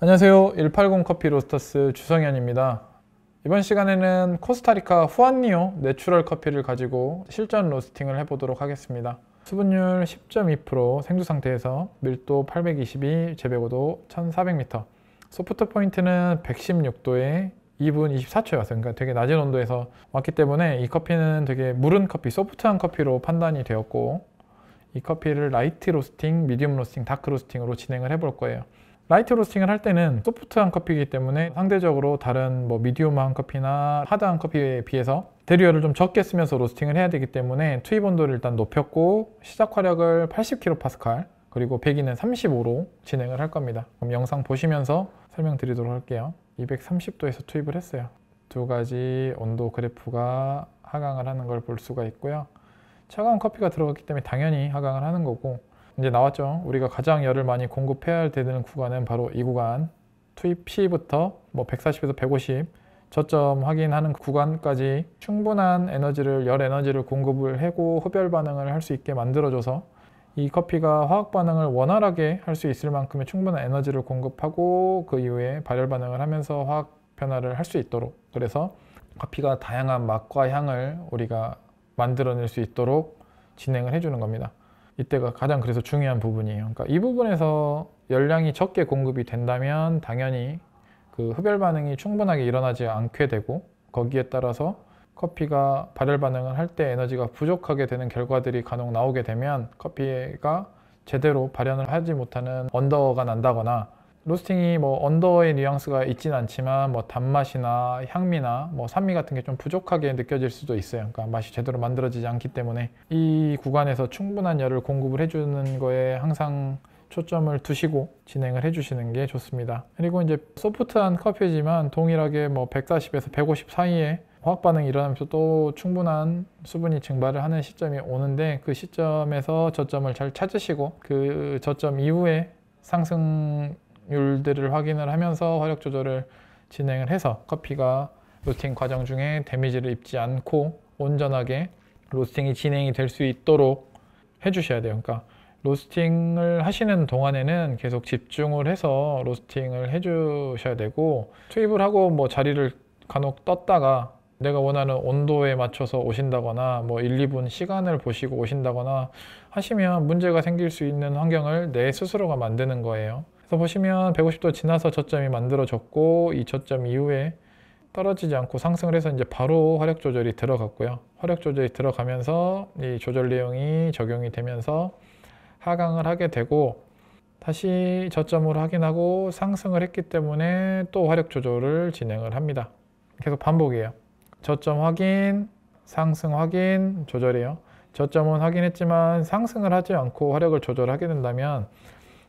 안녕하세요. 180 커피 로스터스 주성현입니다. 이번 시간에는 코스타리카 후안니오 내추럴 커피를 가지고 실전 로스팅을 해보도록 하겠습니다. 수분율 10.2%, 생두 상태에서 밀도 822, 재배고도 1400m, 소프트 포인트는 116도에 2분 24초에 왔어요. 그러니까 되게 낮은 온도에서 왔기 때문에 이 커피는 되게 무른 커피, 소프트한 커피로 판단이 되었고, 이 커피를 라이트 로스팅, 미디움 로스팅, 다크 로스팅으로 진행을 해볼 거예요. 라이트 로스팅을 할 때는 소프트한 커피이기 때문에 상대적으로 다른 미디움한 커피나 하드한 커피에 비해서 대류열을 좀 적게 쓰면서 로스팅을 해야 되기 때문에 투입 온도를 일단 높였고, 시작 화력을 80kPa 그리고 배기는 35로 진행을 할 겁니다. 그럼 영상 보시면서 설명드리도록 할게요. 230도에서 투입을 했어요. 두 가지 온도 그래프가 하강을 하는 걸 볼 수가 있고요. 차가운 커피가 들어갔기 때문에 당연히 하강을 하는 거고, 이제 나왔죠. 우리가 가장 열을 많이 공급해야 되는 구간은 바로 이 구간, 투입 P부터 140에서 150 저점 확인하는 구간까지 충분한 에너지를, 열 에너지를 공급을 하고 흡열 반응을 할 수 있게 만들어줘서 이 커피가 화학 반응을 원활하게 할 수 있을 만큼의 충분한 에너지를 공급하고 그 이후에 발열 반응을 하면서 화학 변화를 할 수 있도록, 그래서 커피가 다양한 맛과 향을 우리가 만들어낼 수 있도록 진행을 해주는 겁니다. 이때가 가장 그래서 중요한 부분이에요. 그러니까 이 부분에서 열량이 적게 공급이 된다면 당연히 그 흡열 반응이 충분하게 일어나지 않게 되고, 거기에 따라서 커피가 발열 반응을 할 때 에너지가 부족하게 되는 결과들이 간혹 나오게 되면 커피가 제대로 발현을 하지 못하는 언더가 난다거나, 로스팅이 언더의 뉘앙스가 있진 않지만 단맛이나 향미나 산미 같은 게 좀 부족하게 느껴질 수도 있어요. 그러니까 맛이 제대로 만들어지지 않기 때문에 이 구간에서 충분한 열을 공급을 해주는 거에 항상 초점을 두시고 진행을 해주시는 게 좋습니다. 그리고 이제 소프트한 커피지만 동일하게 140에서 150 사이에 화학 반응이 일어나면서 또 충분한 수분이 증발을 하는 시점이 오는데, 그 시점에서 저점을 잘 찾으시고 그 저점 이후에 상승률들을 확인을 하면서 화력 조절을 진행을 해서 커피가 로스팅 과정 중에 데미지를 입지 않고 온전하게 로스팅이 진행이 될 수 있도록 해주셔야 돼요. 그러니까 로스팅을 하시는 동안에는 계속 집중을 해서 로스팅을 해주셔야 되고, 투입을 하고 자리를 간혹 떴다가 내가 원하는 온도에 맞춰서 오신다거나 1, 2분 시간을 보시고 오신다거나 하시면 문제가 생길 수 있는 환경을 내 스스로가 만드는 거예요. 그래서 보시면 150도 지나서 저점이 만들어졌고, 이 저점 이후에 떨어지지 않고 상승을 해서 이제 바로 화력 조절이 들어갔고요. 화력 조절이 들어가면서 이 조절 내용이 적용이 되면서 하강을 하게 되고, 다시 저점으로 확인하고 상승을 했기 때문에 또 화력 조절을 진행을 합니다. 계속 반복이에요. 저점 확인, 상승 확인, 조절이에요. 저점은 확인했지만 상승을 하지 않고 화력을 조절하게 된다면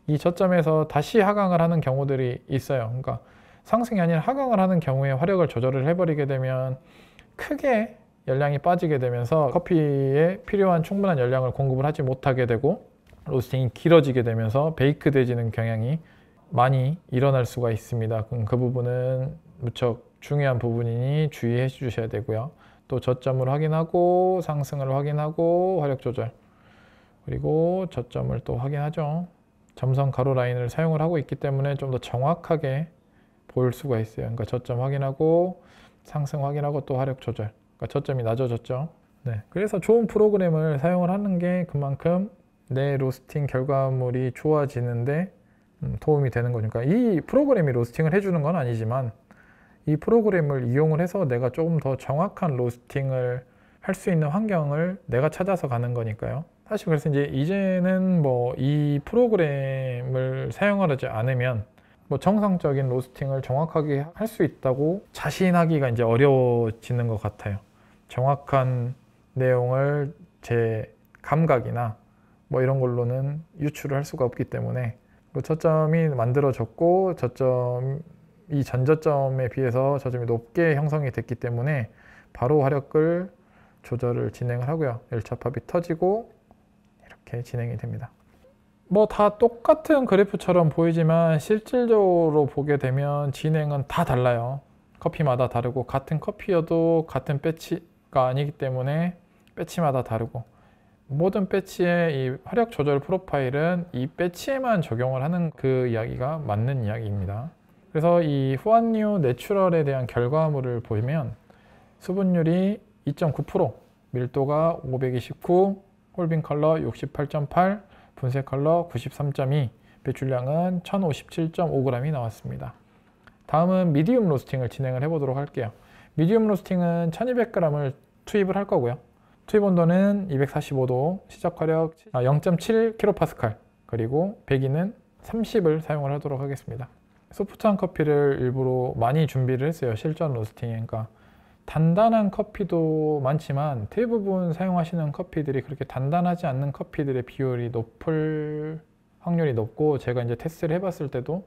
이 저점에서 다시 하강을 하는 경우들이 있어요. 그러니까 상승이 아닌 하강을 하는 경우에 화력을 조절을 해버리게 되면 크게 열량이 빠지게 되면서 커피에 필요한 충분한 열량을 공급을 하지 못하게 되고 로스팅이 길어지게 되면서 베이크돼지는 경향이 많이 일어날 수가 있습니다. 그 부분은 무척 중요한 부분이니 주의해 주셔야 되고요. 또 저점을 확인하고 상승을 확인하고 화력 조절, 그리고 저점을 또 확인하죠. 점선 가로 라인을 사용을 하고 있기 때문에 좀 더 정확하게 볼 수가 있어요. 그러니까 저점 확인하고 상승 확인하고 또 화력 조절. 그러니까 저점이 낮아졌죠. 네, 그래서 좋은 프로그램을 사용을 하는 게 그만큼 내 로스팅 결과물이 좋아지는데 도움이 되는 거니까. 이 프로그램이 로스팅을 해주는 건 아니지만 이 프로그램을 이용을 해서 내가 조금 더 정확한 로스팅을 할 수 있는 환경을 내가 찾아서 가는 거니까요. 사실 그래서 이제는 이 프로그램을 사용하지 않으면 정상적인 로스팅을 정확하게 할 수 있다고 자신하기가 이제 어려워지는 것 같아요. 정확한 내용을 제 감각이나 이런 걸로는 유추를 할 수가 없기 때문에, 저점이 만들어졌고 이 전저점에 비해서 저점이 높게 형성이 됐기 때문에 바로 화력을 조절을 진행을 하고요. 열차팝이 터지고 이렇게 진행이 됩니다. 다 똑같은 그래프처럼 보이지만 실질적으로 보게 되면 진행은 다 달라요. 커피마다 다르고, 같은 커피여도 같은 배치가 아니기 때문에 배치마다 다르고, 모든 배치의 이 화력 조절 프로파일은 이 배치에만 적용을 하는 그 이야기가 맞는 이야기입니다. 그래서 이 후안유 내추럴에 대한 결과물을 보면 수분율이 2.9%, 밀도가 529, 홀빈 컬러 68.8, 분쇄 컬러 93.2, 배출량은 1057.5g이 나왔습니다. 다음은 미디움 로스팅을 진행을 해보도록 할게요. 미디움 로스팅은 1200g을 투입을 할 거고요. 투입 온도는 245도, 시작 화력 0.7kPa, 그리고 배기는 30을 사용을 하도록 하겠습니다. 소프트한 커피를 일부러 많이 준비를 했어요. 실전 로스팅에. 그러니까 단단한 커피도 많지만 대부분 사용하시는 커피들이 그렇게 단단하지 않는 커피들의 비율이 높을 확률이 높고, 제가 이제 테스트를 해봤을 때도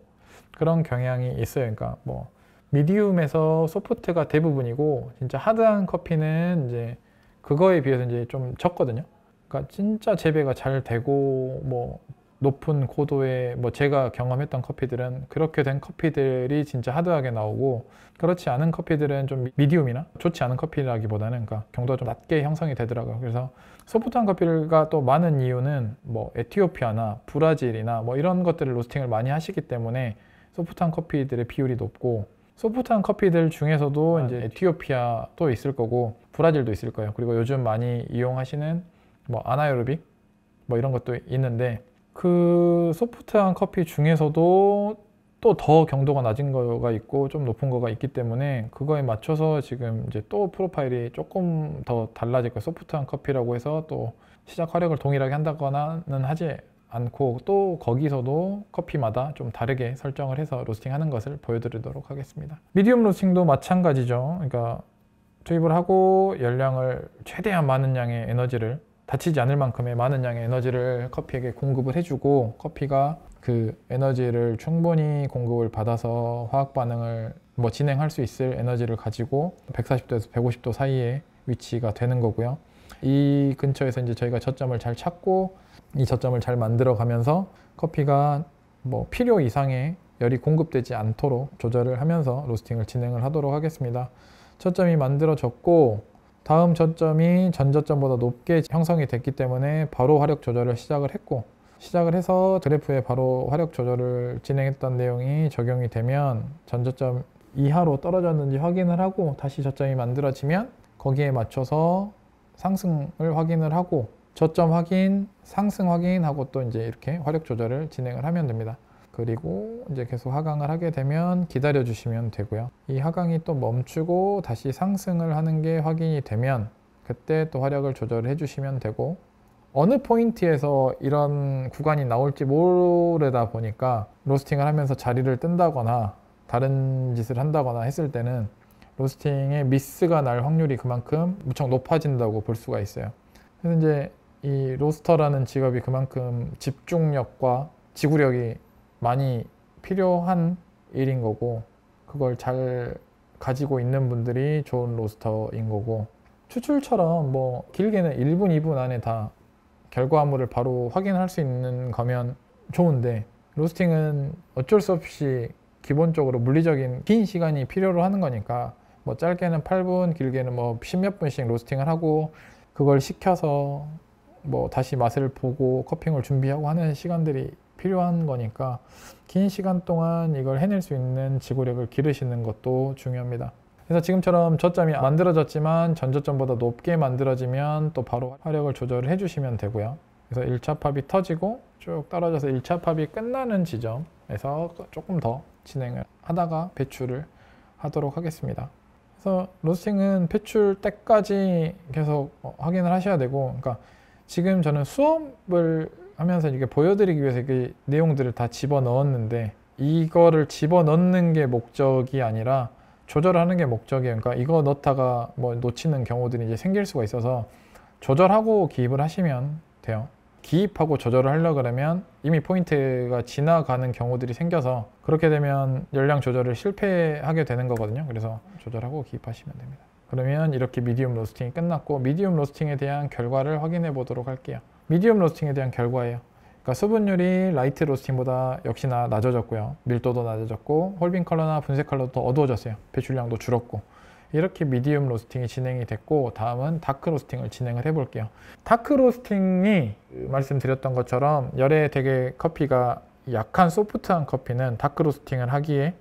그런 경향이 있어요. 그러니까 뭐 미디움에서 소프트가 대부분이고, 진짜 하드한 커피는 이제 그거에 비해서 이제 좀 적거든요. 그러니까 진짜 재배가 잘 되고 뭐 높은 고도의 뭐 제가 경험했던 커피들은 그렇게 된 커피들이 진짜 하드하게 나오고, 그렇지 않은 커피들은 좀 미디움이나 좋지 않은 커피라기보다는 그러니까 경도가 좀 낮게 형성이 되더라고요. 그래서 소프트한 커피가 또 많은 이유는 뭐 에티오피아나 브라질이나 뭐 이런 것들을 로스팅을 많이 하시기 때문에 소프트한 커피들의 비율이 높고, 소프트한 커피들 중에서도 이제 에티오피아도 있을 거고 브라질도 있을 거예요. 그리고 요즘 많이 이용하시는 뭐 아나에로빅 뭐 이런 것도 있는데, 그 소프트한 커피 중에서도 또 더 경도가 낮은 거가 있고 좀 높은 거가 있기 때문에 그거에 맞춰서 지금 이제 또 프로파일이 조금 더 달라질 거예요. 소프트한 커피라고 해서 또 시작 화력을 동일하게 한다거나는 하지 않고, 또 거기서도 커피마다 좀 다르게 설정을 해서 로스팅 하는 것을 보여드리도록 하겠습니다. 미디움 로스팅도 마찬가지죠. 그러니까 투입을 하고 열량을 최대한 많은 양의 에너지를, 다치지 않을 만큼의 많은 양의 에너지를 커피에게 공급을 해주고, 커피가 그 에너지를 충분히 공급을 받아서 화학 반응을 뭐 진행할 수 있을 에너지를 가지고 140도에서 150도 사이에 위치가 되는 거고요. 이 근처에서 이제 저희가 저점을 잘 찾고 이 저점을 잘 만들어 가면서 커피가 뭐 필요 이상의 열이 공급되지 않도록 조절을 하면서 로스팅을 진행을 하도록 하겠습니다. 저점이 만들어졌고, 다음 저점이 전 저점보다 높게 형성이 됐기 때문에 바로 화력 조절을 시작을 했고, 시작을 해서 그래프에 바로 화력 조절을 진행했던 내용이 적용이 되면 전 저점 이하로 떨어졌는지 확인을 하고, 다시 저점이 만들어지면 거기에 맞춰서 상승을 확인을 하고, 저점 확인, 상승 확인하고 또 이제 이렇게 화력 조절을 진행을 하면 됩니다. 그리고 이제 계속 하강을 하게 되면 기다려 주시면 되고요. 이 하강이 또 멈추고 다시 상승을 하는 게 확인이 되면 그때 또 화력을 조절을 해주시면 되고, 어느 포인트에서 이런 구간이 나올지 모르다 보니까 로스팅을 하면서 자리를 뜬다거나 다른 짓을 한다거나 했을 때는 로스팅에 미스가 날 확률이 그만큼 무척 높아진다고 볼 수가 있어요. 그래서 이제 이 로스터라는 직업이 그만큼 집중력과 지구력이 많이 필요한 일인 거고, 그걸 잘 가지고 있는 분들이 좋은 로스터인 거고, 추출처럼 뭐 길게는 1분, 2분 안에 다 결과물을 바로 확인할 수 있는 거면 좋은데, 로스팅은 어쩔 수 없이 기본적으로 물리적인 긴 시간이 필요로 하는 거니까 뭐 짧게는 8분, 길게는 뭐 10몇 분씩 로스팅을 하고 그걸 식혀서 뭐 다시 맛을 보고 커핑을 준비하고 하는 시간들이 필요한 거니까 긴 시간 동안 이걸 해낼 수 있는 지구력을 기르시는 것도 중요합니다. 그래서 지금처럼 저점이 만들어졌지만 전 저점보다 높게 만들어지면 또 바로 화력을 조절을 해주시면 되고요. 그래서 1차 팝이 터지고 쭉 떨어져서 1차 팝이 끝나는 지점에서 조금 더 진행을 하다가 배출을 하도록 하겠습니다. 그래서 로스팅은 배출 때까지 계속 확인을 하셔야 되고, 그러니까 지금 저는 수업을 하면서 이게 보여드리기 위해서 이 내용들을 다 집어넣었는데, 이거를 집어넣는 게 목적이 아니라 조절하는 게 목적이에요. 그러니까 이거 넣다가 뭐 놓치는 경우들이 이제 생길 수가 있어서 조절하고 기입을 하시면 돼요. 기입하고 조절을 하려고 그러면 이미 포인트가 지나가는 경우들이 생겨서 그렇게 되면 열량 조절을 실패하게 되는 거거든요. 그래서 조절하고 기입하시면 됩니다. 그러면 이렇게 미디움 로스팅이 끝났고, 미디움 로스팅에 대한 결과를 확인해 보도록 할게요. 미디움 로스팅에 대한 결과예요. 그러니까 수분율이 라이트 로스팅보다 역시나 낮아졌고요. 밀도도 낮아졌고, 홀빈 컬러나 분쇄 컬러도 더 어두워졌어요. 배출량도 줄었고. 이렇게 미디움 로스팅이 진행이 됐고, 다음은 다크 로스팅을 진행을 해 볼게요. 다크 로스팅이 말씀드렸던 것처럼 열에 되게 커피가 약한 소프트한 커피는 다크 로스팅을 하기에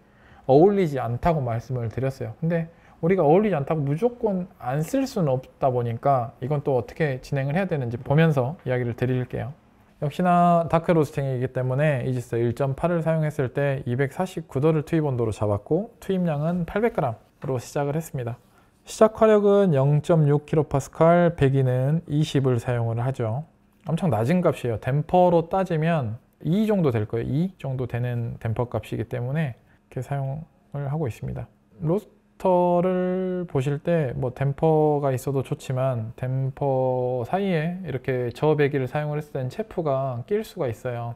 어울리지 않다고 말씀을 드렸어요. 근데 우리가 어울리지 않다고 무조건 안 쓸 수는 없다 보니까 이건 또 어떻게 진행을 해야 되는지 보면서 이야기를 드릴게요. 역시나 다크 로스팅이기 때문에 이지스 1.8을 사용했을 때 249도를 투입 온도로 잡았고 투입량은 800g으로 시작을 했습니다. 시작 화력은 0.6kPa, 배기는 20을 사용을 하죠. 엄청 낮은 값이에요. 댐퍼로 따지면 2 정도 될 거예요. 2 정도 되는 댐퍼 값이기 때문에 이렇게 사용을 하고 있습니다. 로스터를 보실 때 뭐 댐퍼가 있어도 좋지만 댐퍼 사이에 이렇게 저배기를 사용을 했을 때는 체프가 낄 수가 있어요.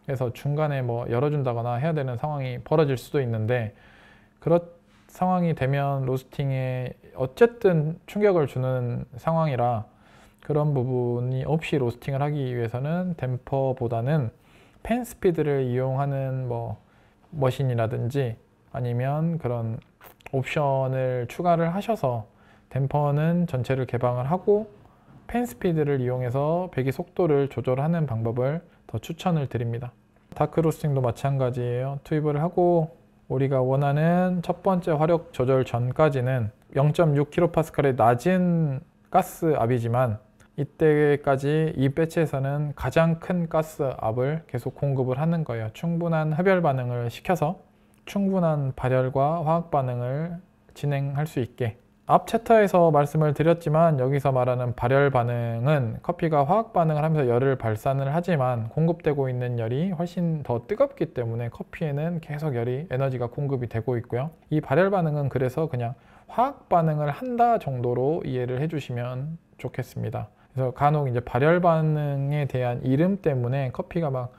그래서 중간에 뭐 열어준다거나 해야 되는 상황이 벌어질 수도 있는데 그런 상황이 되면 로스팅에 어쨌든 충격을 주는 상황이라 그런 부분이 없이 로스팅을 하기 위해서는 댐퍼보다는 팬 스피드를 이용하는 뭐 머신이라든지 아니면 그런 옵션을 추가를 하셔서 댐퍼는 전체를 개방을 하고 팬 스피드를 이용해서 배기 속도를 조절하는 방법을 더 추천을 드립니다. 다크 로스팅도 마찬가지예요. 투입을 하고 우리가 원하는 첫 번째 화력 조절 전까지는 0.6kPa의 낮은 가스 압이지만 이때까지 이 배치에서는 가장 큰 가스 압을 계속 공급을 하는 거예요. 충분한 흡열 반응을 시켜서 충분한 발열과 화학 반응을 진행할 수 있게. 앞 챕터에서 말씀을 드렸지만 여기서 말하는 발열 반응은 커피가 화학 반응을 하면서 열을 발산을 하지만 공급되고 있는 열이 훨씬 더 뜨겁기 때문에 커피에는 계속 열이 에너지가 공급이 되고 있고요. 이 발열 반응은 그래서 그냥 화학 반응을 한다 정도로 이해를 해주시면 좋겠습니다. 그래서 간혹 이제 발열 반응에 대한 이름 때문에 커피가 막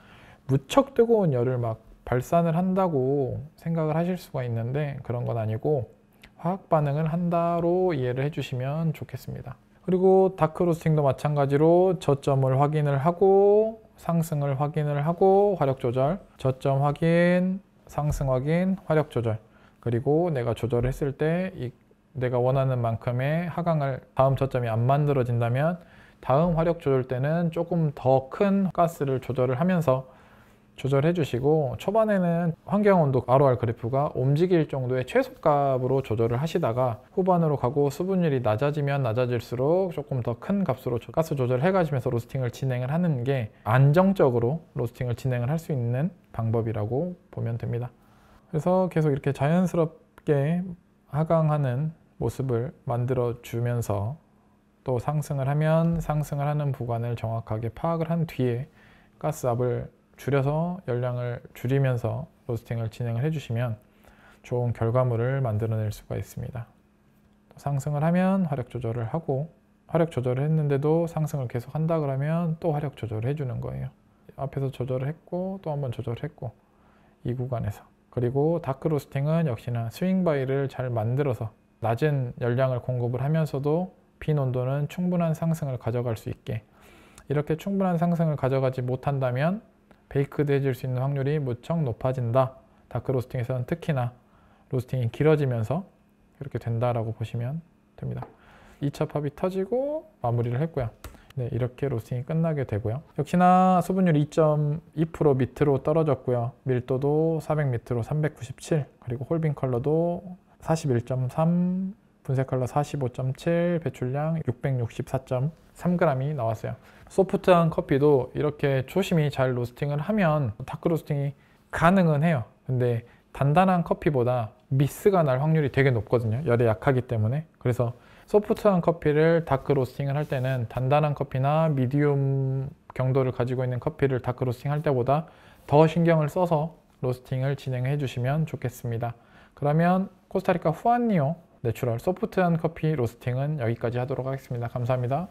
무척 뜨거운 열을 막 발산을 한다고 생각을 하실 수가 있는데 그런 건 아니고 화학 반응을 한다로 이해를 해주시면 좋겠습니다. 그리고 다크 로스팅도 마찬가지로 저점을 확인을 하고 상승을 확인을 하고 화력 조절, 저점 확인, 상승 확인, 화력 조절. 그리고 내가 조절을 했을 때 내가 원하는 만큼의 하강을 다음 저점이 안 만들어진다면 다음 화력 조절 때는 조금 더 큰 가스를 조절을 하면서 조절해 주시고 초반에는 환경온도 ROR 그래프가 움직일 정도의 최소값으로 조절을 하시다가 후반으로 가고 수분율이 낮아지면 낮아질수록 조금 더 큰 값으로 가스 조절을 해가시면서 로스팅을 진행을 하는 게 안정적으로 로스팅을 진행을 할 수 있는 방법이라고 보면 됩니다. 그래서 계속 이렇게 자연스럽게 하강하는 모습을 만들어 주면서 또 상승을 하면 상승을 하는 구간을 정확하게 파악을 한 뒤에 가스압을 줄여서 열량을 줄이면서 로스팅을 진행을 해주시면 좋은 결과물을 만들어낼 수가 있습니다. 상승을 하면 화력 조절을 하고 화력 조절을 했는데도 상승을 계속 한다 그러면 또 화력 조절을 해주는 거예요. 앞에서 조절을 했고 또 한번 조절을 했고 이 구간에서 그리고 다크 로스팅은 역시나 스윙 바이를 잘 만들어서 낮은 열량을 공급을 하면서도 빈 온도는 충분한 상승을 가져갈 수 있게 이렇게 충분한 상승을 가져가지 못한다면 베이크드 해질 수 있는 확률이 무척 높아진다. 다크 로스팅에서는 특히나 로스팅이 길어지면서 이렇게 된다라고 보시면 됩니다. 2차 팝이 터지고 마무리를 했고요. 네, 이렇게 로스팅이 끝나게 되고요. 역시나 수분율 2.2% 밑으로 떨어졌고요. 밀도도 400 밑으로 397, 그리고 홀빈 컬러도 41.3, 분쇄 컬러 45.7, 배출량 664.3g이 나왔어요. 소프트한 커피도 이렇게 조심히 잘 로스팅을 하면 다크 로스팅이 가능은 해요. 근데 단단한 커피보다 미스가 날 확률이 되게 높거든요. 열에 약하기 때문에. 그래서 소프트한 커피를 다크 로스팅을 할 때는 단단한 커피나 미디움 경도를 가지고 있는 커피를 다크 로스팅 할 때보다 더 신경을 써서 로스팅을 진행해 주시면 좋겠습니다. 그러면 코스타리카 후안니오 내추럴 소프트한 커피 로스팅은 여기까지 하도록 하겠습니다. 감사합니다.